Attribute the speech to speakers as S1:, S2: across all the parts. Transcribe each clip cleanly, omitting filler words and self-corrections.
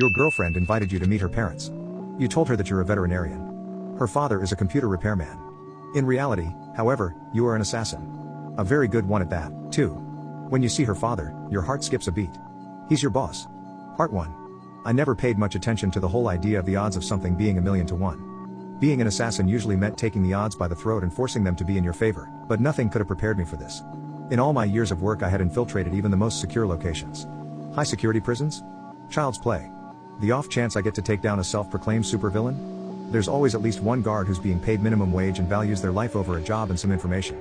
S1: Your girlfriend invited you to meet her parents. You told her that you're a veterinarian. Her father is a computer repairman. In reality, however, you are an assassin. A very good one at that, too. When you see her father, your heart skips a beat. He's your boss. Part 1. I never paid much attention to the whole idea of the odds of something being 1,000,000 to 1. Being an assassin usually meant taking the odds by the throat and forcing them to be in your favor, but nothing could have prepared me for this. In all my years of work I had infiltrated even the most secure locations. High security prisons? Child's play. The off chance I get to take down a self-proclaimed supervillain? There's always at least one guard who's being paid minimum wage and values their life over a job and some information.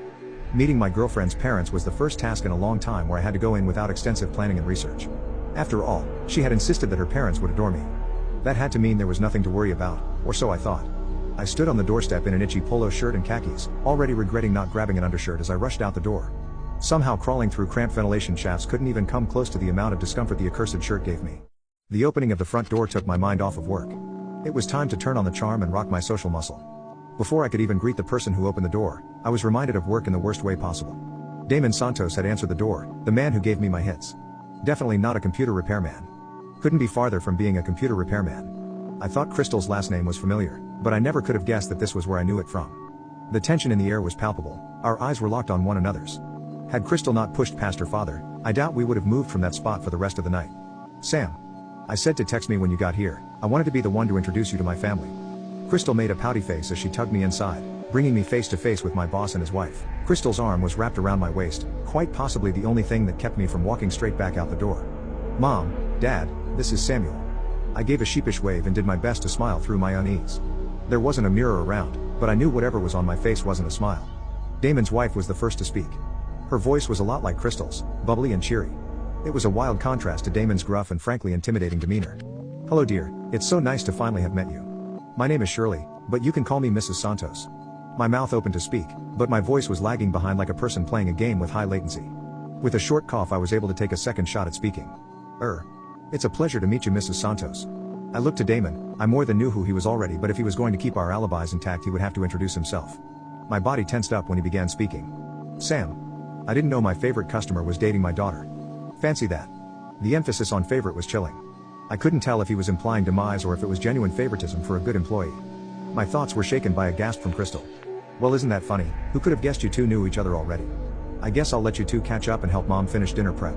S1: Meeting my girlfriend's parents was the first task in a long time where I had to go in without extensive planning and research. After all, she had insisted that her parents would adore me. That had to mean there was nothing to worry about, or so I thought. I stood on the doorstep in an itchy polo shirt and khakis, already regretting not grabbing an undershirt as I rushed out the door. Somehow crawling through cramped ventilation shafts couldn't even come close to the amount of discomfort the accursed shirt gave me. The opening of the front door took my mind off of work. It was time to turn on the charm and rock my social muscle. Before I could even greet the person who opened the door, I was reminded of work in the worst way possible. Damon Santos had answered the door, the man who gave me my hits. Definitely not a computer repairman. Couldn't be farther from being a computer repairman. I thought Crystal's last name was familiar, but I never could have guessed that this was where I knew it from. The tension in the air was palpable, our eyes were locked on one another's. Had Crystal not pushed past her father, I doubt we would have moved from that spot for the rest of the night. Sam. I said to text me when you got here, I wanted to be the one to introduce you to my family. Crystal made a pouty face as she tugged me inside, bringing me face to face with my boss and his wife. Crystal's arm was wrapped around my waist, quite possibly the only thing that kept me from walking straight back out the door. Mom, Dad, this is Samuel. I gave a sheepish wave and did my best to smile through my unease. There wasn't a mirror around, but I knew whatever was on my face wasn't a smile. Damon's wife was the first to speak. Her voice was a lot like Crystal's, bubbly and cheery. It was a wild contrast to Damon's gruff and frankly intimidating demeanor. Hello dear, it's so nice to finally have met you. My name is Shirley, but you can call me Mrs. Santos. My mouth opened to speak, but my voice was lagging behind like a person playing a game with high latency. With a short cough I was able to take a second shot at speaking. It's a pleasure to meet you, Mrs. Santos. I looked to Damon. I more than knew who he was already, but if he was going to keep our alibis intact he would have to introduce himself. My body tensed up when he began speaking. Sam. I didn't know my favorite customer was dating my daughter. Fancy that. The emphasis on favorite was chilling. I couldn't tell if he was implying demise or if it was genuine favoritism for a good employee. My thoughts were shaken by a gasp from Crystal. Well, isn't that funny? Who could have guessed you two knew each other already? I guess I'll let you two catch up and help Mom finish dinner prep.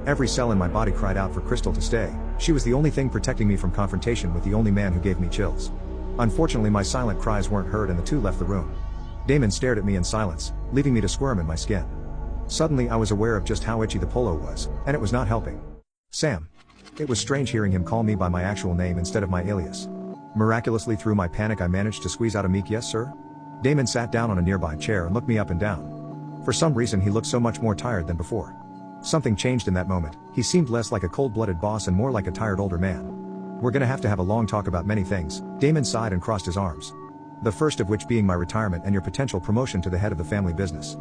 S1: Every cell in my body cried out for Crystal to stay. She was the only thing protecting me from confrontation with the only man who gave me chills. Unfortunately my silent cries weren't heard and the two left the room. Damon stared at me in silence, leaving me to squirm in my skin. Suddenly I was aware of just how itchy the polo was, and it was not helping. Sam. It was strange hearing him call me by my actual name instead of my alias. Miraculously through my panic I managed to squeeze out a meek yes sir? Damon sat down on a nearby chair and looked me up and down. For some reason he looked so much more tired than before. Something changed in that moment, he seemed less like a cold-blooded boss and more like a tired older man. We're gonna have to have a long talk about many things, Damon sighed and crossed his arms. The first of which being my retirement and your potential promotion to the head of the family business.